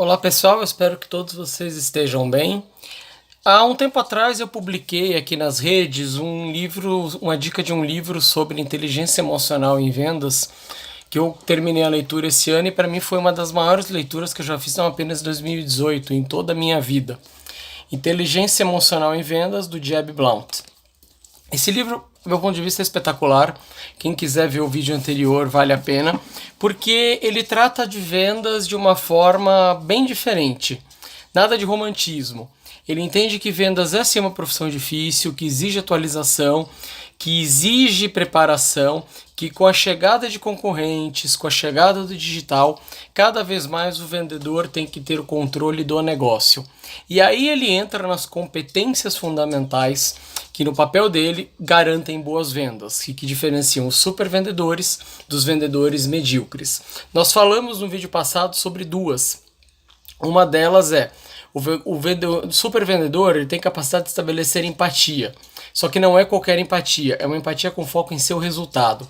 Olá pessoal, eu espero que todos vocês estejam bem. Há um tempo atrás eu publiquei aqui nas redes um livro, uma dica de um livro sobre inteligência emocional em vendas, que eu terminei a leitura esse ano e para mim foi uma das maiores leituras que eu já fiz não apenas em 2018, em toda a minha vida. Inteligência Emocional em Vendas, do Jeb Blount. Esse livro, do meu ponto de vista, é espetacular. Quem quiser ver o vídeo anterior, vale a pena, porque ele trata de vendas de uma forma bem diferente. Nada de romantismo. Ele entende que vendas é sim uma profissão difícil, que exige atualização, que exige preparação, que com a chegada de concorrentes, com a chegada do digital, cada vez mais o vendedor tem que ter o controle do negócio. E aí ele entra nas competências fundamentais que no papel dele garantem boas vendas, que diferenciam os supervendedores dos vendedores medíocres. Nós falamos no vídeo passado sobre duas. Uma delas é o supervendedor, ele tem capacidade de estabelecer empatia. Só que não é qualquer empatia, é uma empatia com foco em seu resultado.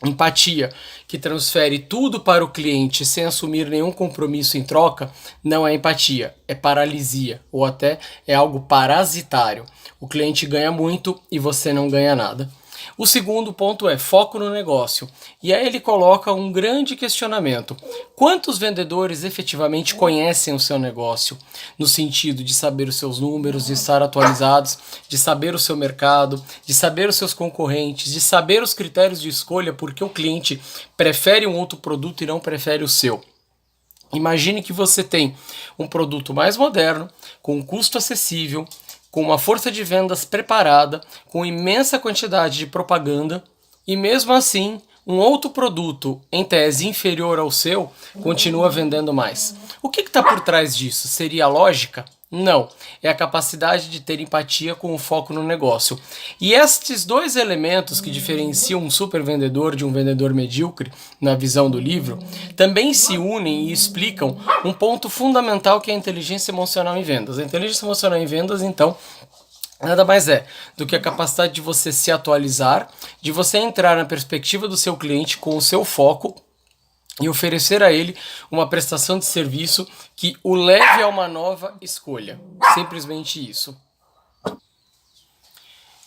Empatia que transfere tudo para o cliente sem assumir nenhum compromisso em troca não é empatia, é paralisia ou até é algo parasitário. O cliente ganha muito e você não ganha nada. O segundo ponto é foco no negócio. E aí ele coloca um grande questionamento. Quantos vendedores efetivamente conhecem o seu negócio? No sentido de saber os seus números, de estar atualizados, de saber o seu mercado, de saber os seus concorrentes, de saber os critérios de escolha porque o cliente prefere um outro produto e não prefere o seu. Imagine que você tem um produto mais moderno, com um custo acessível, com uma força de vendas preparada, com imensa quantidade de propaganda, e mesmo assim, um outro produto, em tese inferior ao seu, continua vendendo mais. O que está por trás disso? Seria a lógica? Não, é a capacidade de ter empatia com o foco no negócio. E estes dois elementos que diferenciam um super vendedor de um vendedor medíocre, na visão do livro, também se unem e explicam um ponto fundamental que é a inteligência emocional em vendas. A inteligência emocional em vendas, então, nada mais é do que a capacidade de você se atualizar, de você entrar na perspectiva do seu cliente com o seu foco e oferecer a ele uma prestação de serviço que o leve a uma nova escolha. Simplesmente isso.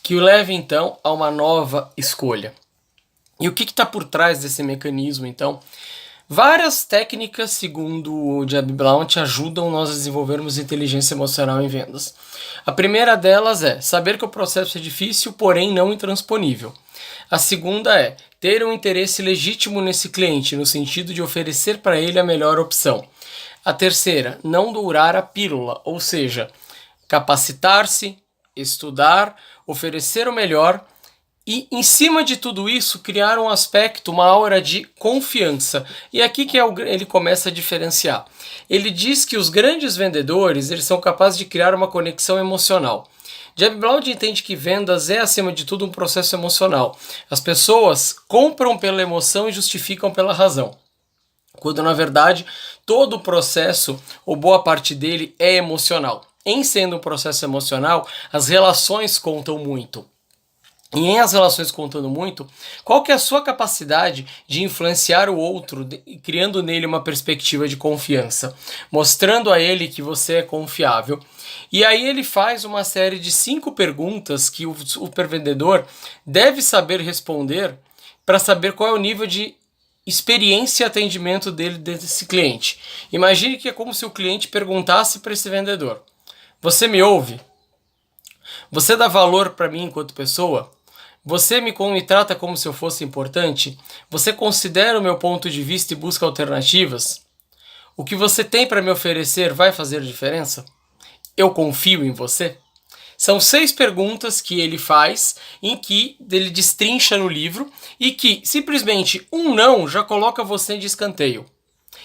Que o leve, então, a uma nova escolha. E o que está por trás desse mecanismo, então? Várias técnicas, segundo o Jeb Blount, ajudam nós a desenvolvermos inteligência emocional em vendas. A primeira delas é saber que o processo é difícil, porém não intransponível. A segunda é ter um interesse legítimo nesse cliente, no sentido de oferecer para ele a melhor opção. A terceira, não dourar a pílula, ou seja, capacitar-se, estudar, oferecer o melhor e, em cima de tudo isso, criar um aspecto, uma aura de confiança. E aqui que ele começa a diferenciar. Ele diz que os grandes vendedores eles são capazes de criar uma conexão emocional. Jeb Blount entende que vendas é, acima de tudo, um processo emocional. As pessoas compram pela emoção e justificam pela razão. Quando, na verdade, todo o processo, ou boa parte dele, é emocional. Em sendo um processo emocional, as relações contam muito. E em as relações contando muito, qual que é a sua capacidade de influenciar o outro, criando nele uma perspectiva de confiança, mostrando a ele que você é confiável. E aí ele faz uma série de 5 perguntas que o supervendedor deve saber responder para saber qual é o nível de experiência e atendimento dele desse cliente. Imagine que é como se o cliente perguntasse para esse vendedor: você me ouve? Você dá valor para mim enquanto pessoa? Você me trata como se eu fosse importante? Você considera o meu ponto de vista e busca alternativas? O que você tem para me oferecer vai fazer diferença? Eu confio em você? São 6 perguntas que ele faz, em que ele destrincha no livro, e que simplesmente um não já coloca você de escanteio.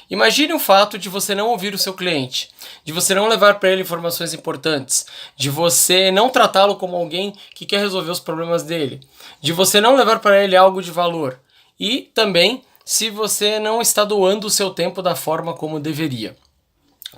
Imagine o fato de você não ouvir o seu cliente, de você não levar para ele informações importantes, de você não tratá-lo como alguém que quer resolver os problemas dele, de você não levar para ele algo de valor e também se você não está doando o seu tempo da forma como deveria.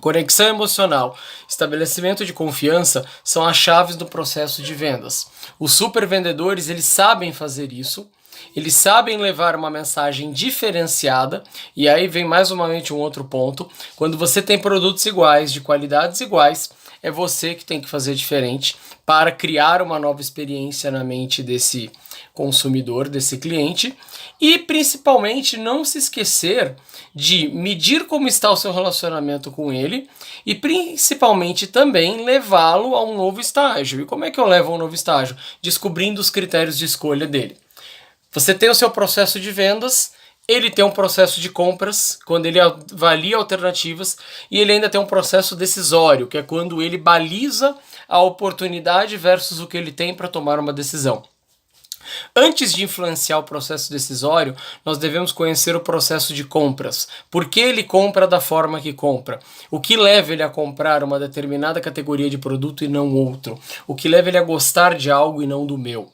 Conexão emocional, estabelecimento de confiança são as chaves do processo de vendas. Os supervendedores eles sabem fazer isso eles sabem levar uma mensagem diferenciada, e aí vem mais uma vez um outro ponto. Quando você tem produtos iguais, de qualidades iguais, é você que tem que fazer diferente para criar uma nova experiência na mente desse consumidor, desse cliente, e principalmente não se esquecer de medir como está o seu relacionamento com ele e principalmente também levá-lo a um novo estágio. E como é que eu levo a um novo estágio? Descobrindo os critérios de escolha dele. Você tem o seu processo de vendas, ele tem um processo de compras, quando ele avalia alternativas, e ele ainda tem um processo decisório, que é quando ele baliza a oportunidade versus o que ele tem para tomar uma decisão. Antes de influenciar o processo decisório, nós devemos conhecer o processo de compras. Por que ele compra da forma que compra? O que leva ele a comprar uma determinada categoria de produto e não outro? O que leva ele a gostar de algo e não do meu?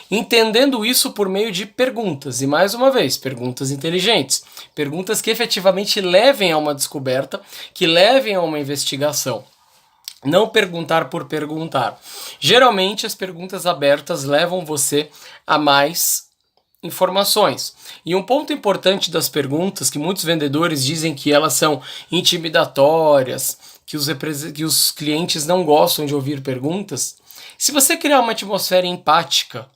Entendendo isso por meio de perguntas, e mais uma vez, perguntas inteligentes, perguntas que efetivamente levem a uma descoberta, que levem a uma investigação. Não perguntar por perguntar. Geralmente as perguntas abertas levam você a mais informações. E um ponto importante das perguntas, que muitos vendedores dizem que elas são intimidatórias, que os clientes não gostam de ouvir perguntas. Se você criar uma atmosfera empática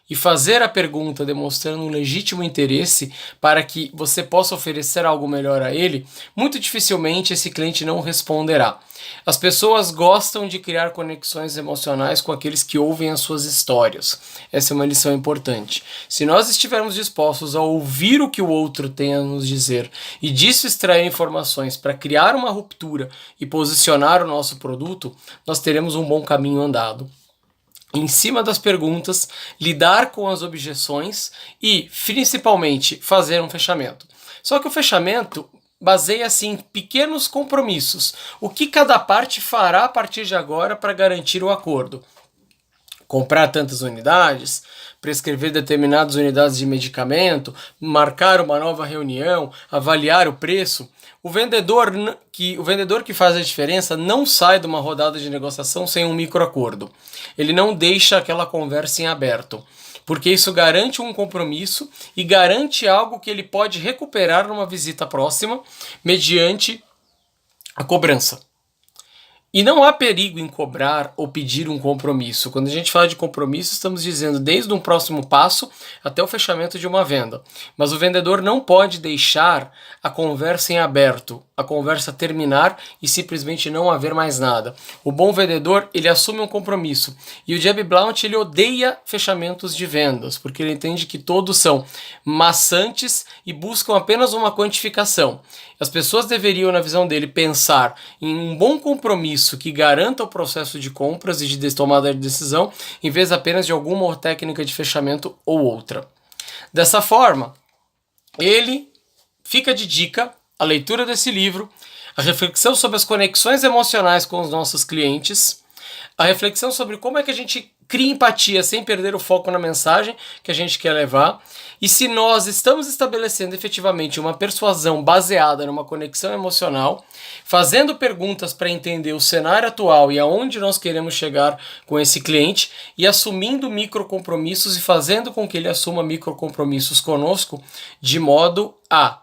e fazer a pergunta demonstrando um legítimo interesse para que você possa oferecer algo melhor a ele, muito dificilmente esse cliente não responderá. As pessoas gostam de criar conexões emocionais com aqueles que ouvem as suas histórias. Essa é uma lição importante. Se nós estivermos dispostos a ouvir o que o outro tem a nos dizer e disso extrair informações para criar uma ruptura e posicionar o nosso produto, nós teremos um bom caminho andado. Em cima das perguntas, lidar com as objeções e, principalmente, fazer um fechamento. Só que o fechamento baseia-se em pequenos compromissos. O que cada parte fará a partir de agora para garantir o acordo? Comprar tantas unidades, prescrever determinadas unidades de medicamento, marcar uma nova reunião, avaliar o preço. O vendedor que faz a diferença não sai de uma rodada de negociação sem um microacordo. Ele não deixa aquela conversa em aberto, porque isso garante um compromisso e garante algo que ele pode recuperar numa visita próxima mediante a cobrança. E não há perigo em cobrar ou pedir um compromisso. Quando a gente fala de compromisso, estamos dizendo desde um próximo passo até o fechamento de uma venda. Mas o vendedor não pode deixar a conversa em aberto, a conversa terminar e simplesmente não haver mais nada. O bom vendedor, ele assume um compromisso. E o Jeb Blount, ele odeia fechamentos de vendas, porque ele entende que todos são maçantes e buscam apenas uma quantificação. As pessoas deveriam, na visão dele, pensar em um bom compromisso que garanta o processo de compras e de tomada de decisão, em vez apenas de alguma técnica de fechamento ou outra. Dessa forma, ele fica de dica a leitura desse livro, a reflexão sobre as conexões emocionais com os nossos clientes, a reflexão sobre como é que a gente cria empatia sem perder o foco na mensagem que a gente quer levar, e se nós estamos estabelecendo efetivamente uma persuasão baseada numa conexão emocional, fazendo perguntas para entender o cenário atual e aonde nós queremos chegar com esse cliente, e assumindo microcompromissos e fazendo com que ele assuma microcompromissos conosco, de modo a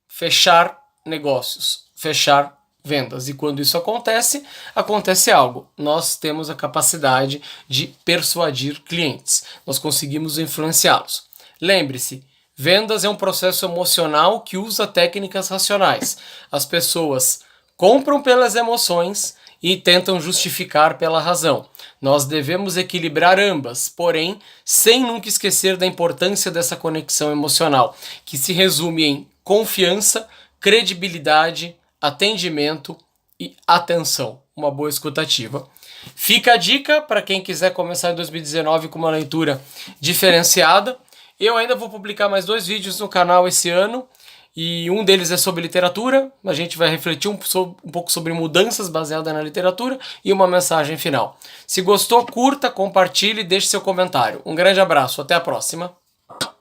fechar negócios, fechar vendas. E quando isso acontece, acontece algo. Nós temos a capacidade de persuadir clientes. Nós conseguimos influenciá-los. Lembre-se, vendas é um processo emocional que usa técnicas racionais. As pessoas compram pelas emoções e tentam justificar pela razão. Nós devemos equilibrar ambas, porém, sem nunca esquecer da importância dessa conexão emocional, que se resume em confiança, credibilidade, atendimento e atenção. Uma boa escutativa. Fica a dica para quem quiser começar em 2019 com uma leitura diferenciada. Eu ainda vou publicar mais 2 vídeos no canal esse ano, e um deles é sobre literatura. A gente vai refletir um pouco sobre mudanças baseadas na literatura e uma mensagem final. Se gostou, curta, compartilhe e deixe seu comentário. Um grande abraço, até a próxima.